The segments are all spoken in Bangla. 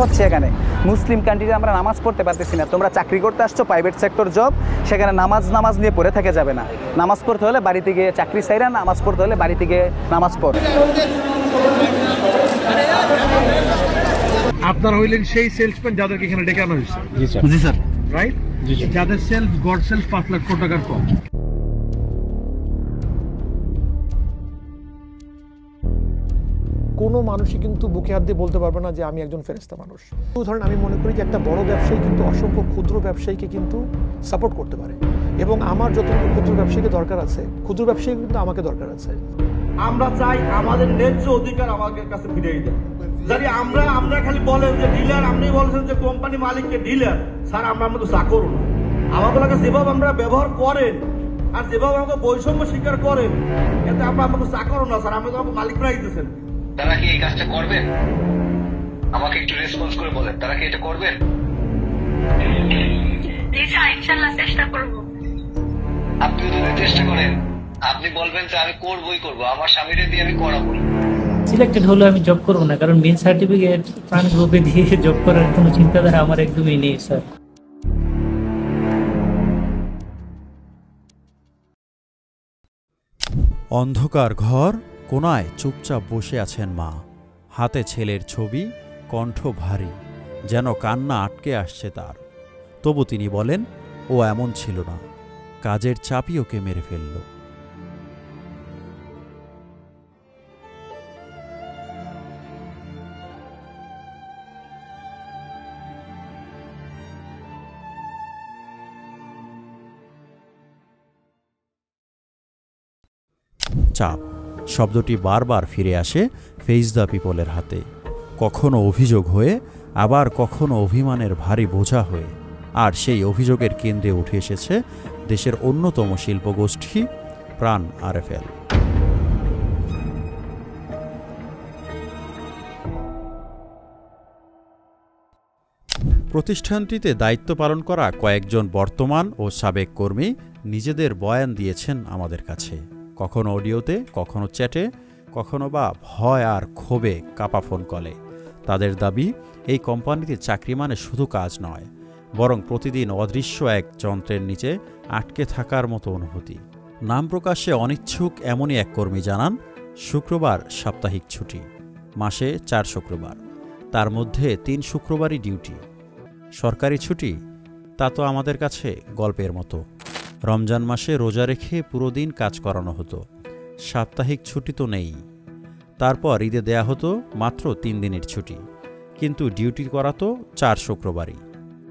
হচ্ছে এখানে? মুসলিম কান্ট্রিতে আমরা নামাজ পড়তে পারতেছি না, তোমরা চাকরি করতে আসছো প্রাইভেট সেক্টর জব, সেখানে নামাজ নিয়ে পড়ে থেকে যাবে না। নামাজ পড়তে হলে বাড়িতে গিয়ে চাকরি চাইরা, নামাজ পড়তে হলে বাড়িতে গিয়ে নামাজ পড়। আপনারা হইলেন সেই সেলসম্যান যাদেরকে এখানে ডেকে আনা হয়েছে। জি স্যার। জি স্যার। রাইট? যাদের সেলস গড সেলস 5 লাখ টাকার কম। কোনো মানুষই কিন্তু বুকে হাত দিয়ে বলতে পারবে না যে আমি একজন ফেরেশতা মানুষ। উদাহরণ আমি মনে করি যে একটা বড় ব্যবসায়ী কিন্তু অসংখ্য ক্ষুদ্র ব্যবসায়ীকে কিন্তু সাপোর্ট করতে পারে, এবং আমার যতটুকু ক্ষুদ্র ব্যবসায়ীকে দরকার আছে, ক্ষুদ্র ব্যবসায়ী কিন্তু আমাকে দরকার আছে। আমরা চাই আমাদের ন্যায্য অধিকার আমাদের কাছে ফিরিয়ে দেন। যদি আমরা খালি বলেন যে ডিলার, আপনি বলছেন যে কোম্পানি মালিককে ডিলার, স্যার আমরা তো চাকর না। আমাকে যেভাবে আমরা ব্যবহার করেন আর যেভাবে আমাকে বৈষম্য স্বীকার করেন, এতে আমাকে চাকর না স্যার, আমরা তো আমাকে মালিক প্রাইজ দিচ্ছেন। তারা কি এই কাজটা করবেন? আমাকে একটু রেসপন্স করে বলেন, তারা কি এটা করবেন? ইনশাআল্লাহ চেষ্টা করব। আপনি যদি চেষ্টা করেন, আপনি বলবেন যে আমি করবই করব, আমার স্বামীরে দিয়ে আমি করাবো। সিলেক্টেড হলে আমি জব করবো না, কারণ মেন সার্টিফিকেট প্রাণ গ্রুপে দিয়ে জব করার কোনো চিন্তাধারা আমার একদমই নেই স্যার। অন্ধকার ঘর, কোনায় চুপচাপ বসে আছেন মা, হাতে ছেলের ছবি, কণ্ঠ ভারী, যেন কান্না আটকে আসছে তার। তবু তিনি বলেন, ও এমন ছিল না, কাজের চাপই ওকে মেরে ফেলল। চাপ শব্দটি বারবার ফিরে আসে ফেস দ্য পিপলের হাতে, কখনো অভিযোগ হয়ে, আবার কখনো অভিমানের ভারী বোঝা হয়ে। আর সেই অভিযোগের কেন্দ্রে উঠে এসেছে দেশের অন্যতম শিল্পগোষ্ঠী প্রাণ আরএফএল। প্রতিষ্ঠানটিতে দায়িত্ব পালন করা কয়েকজন বর্তমান ও সাবেক কর্মী নিজেদের বয়ান দিয়েছেন আমাদের কাছে, কখনো অডিওতে, কখনো চ্যাটে, কখনো বা ভয় আর ক্ষোভে কাপা ফোন কলে। তাদের দাবি, এই কোম্পানিতে চাকরি মানে শুধু কাজ নয়, বরং প্রতিদিন অদৃশ্য এক যন্ত্রের নিচে আটকে থাকার মতো অনুভূতি। নাম প্রকাশে অনিচ্ছুক এমনই এক কর্মী জানান, শুক্রবার সাপ্তাহিক ছুটি, মাসে 4 শুক্রবার, তার মধ্যে 3 শুক্রবারই ডিউটি। সরকারি ছুটি, তা তো আমাদের কাছে গল্পের মতো। রমজান মাসে রোজা রেখে পুরো দিন কাজ করানো হতো, সাপ্তাহিক ছুটি তো নেই। তারপর ঈদে দেয়া হতো মাত্র 3 দিনের ছুটি, কিন্তু ডিউটি করা তো 4 শুক্রবারই।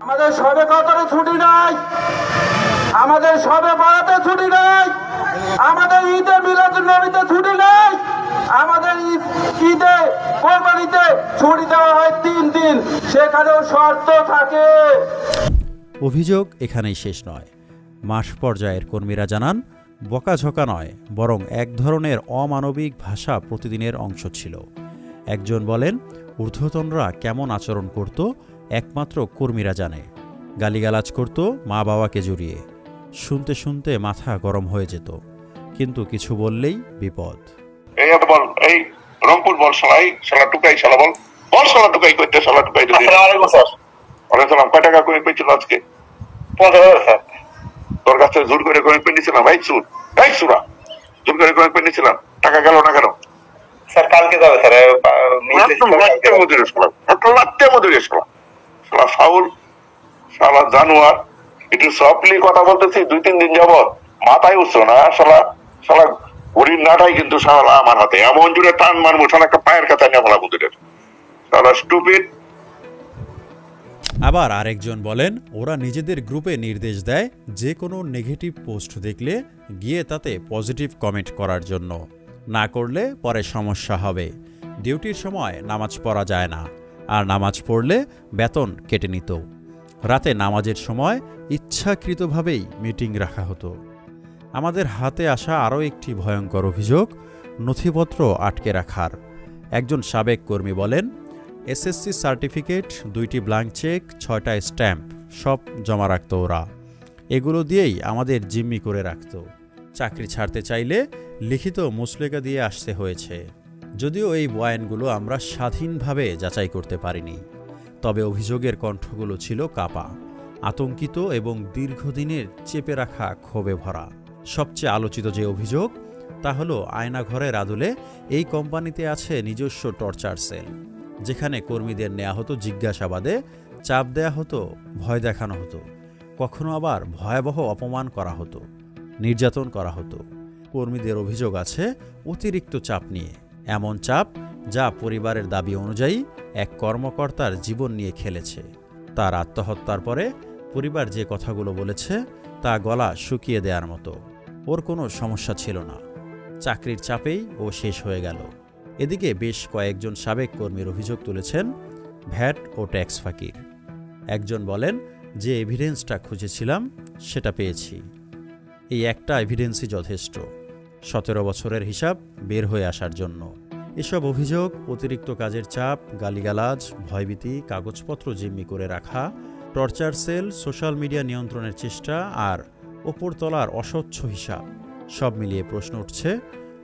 আমাদের সবে কদরে ছুটি নাই, আমাদের সবে বরাতে ছুটি নাই, আমাদের ঈদে মিলাদুন নবীতে ছুটি নাই, আমাদের ঈদে কোরবানিতে ছুটি দেওয়া হয় 3 দিন, সেখানেও শর্ত থাকে। অভিযোগ এখানেই শেষ নয়। মাস পর্যায়ের কর্মীরা জানান, বকাঝকা নয়, বরং এক ধরনের অমানবিক ভাষা প্রতিদিনের অংশ ছিল। একজন বলেন, ঊর্ধ্বতনরা কেমন আচরণ করত একমাত্র কর্মীরা জানে। গালিগালাজ করত মা বাবাকে জড়িয়ে, শুনতে শুনতে মাথা গরম হয়ে যেত, কিন্তু কিছু বললেই বিপদ। এই বল, এই রংপুর বল, শালা টুকাই, শালা বল, শালা টুকাই করতে, শালা টুকাই। আসসালাম, কয় টাকা করে পেয়েছিল আজকে? 50,000 স্যার। তোর কাছে জোর করে কয়েক পেয়েছিলাম, সুরা জোর করে কয়েক পেয়েছিলাম, টাকা গেল না কেন? স্যার কালকে যাবে স্যার, শালা ফাউল, শালা জানোয়ার। একটু সফটলি কথা বলতেছি 2-3 দিন যাবত, মাথায় উঠছো না? শালা ঘড়ির নাটাই কিন্তু শালা আমার হাতে, এমন জোরে টান মারবো শালা একটা পায়ের কাছে নিয়ে ফেলা বুঝে, শালা স্টুপিড। আবার আরেকজন বলেন, ওরা নিজেদের গ্রুপে নির্দেশ দেয় যে কোনো নেগেটিভ পোস্ট দেখলে গিয়ে তাতে পজিটিভ কমেন্ট করার জন্য, না করলে পরে সমস্যা হবে। ডিউটির সময় নামাজ পড়া যায় না, আর নামাজ পড়লে বেতন কেটে নিত। রাতে নামাজের সময় ইচ্ছাকৃতভাবেই মিটিং রাখা হতো। আমাদের হাতে আসা আরও একটি ভয়ঙ্কর অভিযোগ, নথিপত্র আটকে রাখার। একজন সাবেক কর্মী বলেন, এসএসসি সার্টিফিকেট, 2টি ব্ল্যাঙ্ক চেক, 6টা স্ট্যাম্প সব জমা রাখত ওরা। এগুলো দিয়েই আমাদের জিম্মি করে রাখত। চাকরি ছাড়তে চাইলে লিখিত মুসলেকা দিয়ে আসতে হয়েছে। যদিও এই বয়ানগুলো আমরা স্বাধীনভাবে যাচাই করতে পারিনি, তবে অভিযোগের কণ্ঠগুলো ছিল কাপা, আতঙ্কিত এবং দীর্ঘদিনের চেপে রাখা ক্ষোভে ভরা। সবচেয়ে আলোচিত যে অভিযোগ তা হলো আয়নাঘরের আদলে এই কোম্পানিতে আছে নিজস্ব টর্চার সেল, যেখানে কর্মীদের নেওয়া হতো জিজ্ঞাসাবাদে, চাপ দেয়া হতো, ভয় দেখানো হতো, কখনো আবার ভয়াবহ অপমান করা হতো, নির্যাতন করা হতো। কর্মীদের অভিযোগ আছে অতিরিক্ত চাপ নিয়ে, এমন চাপ যা পরিবারের দাবি অনুযায়ী এক কর্মকর্তার জীবন নিয়ে খেলেছে। তার আত্মহত্যার পরে পরিবার যে কথাগুলো বলেছে তা গলা শুকিয়ে দেওয়ার মতো। ওর কোনো সমস্যা ছিল না, চাকরির চাপেই ও শেষ হয়ে গেল। এদিকে বেশ কয়েকজন সাবেক কর্মীর অভিযোগ তুলেছেন ভ্যাট ও ট্যাক্স ফাঁকির। একজন বলেন, যে এভিডেন্সটা খুঁজেছিলাম সেটা পেয়েছি, এই একটা এভিডেন্সই যথেষ্ট 17 বছরের হিসাব বের হয়ে আসার জন্য। এসব অভিযোগ অতিরিক্ত কাজের চাপ, গালিগালাজ, ভয়ভীতি, কাগজপত্র জিম্মি করে রাখা, টর্চার সেল, সোশ্যাল মিডিয়া নিয়ন্ত্রণের চেষ্টা আর ওপরতলার অস্বচ্ছ হিসাব, সব মিলিয়ে প্রশ্ন উঠছে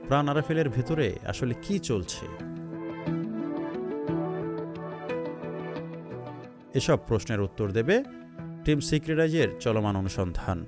প্রাণ আরাফেলের ভেতরে আসলে কি চলছে। এসব প্রশ্নের উত্তর দেবে টিম সিক্রেটাইজের চলমান অনুসন্ধান।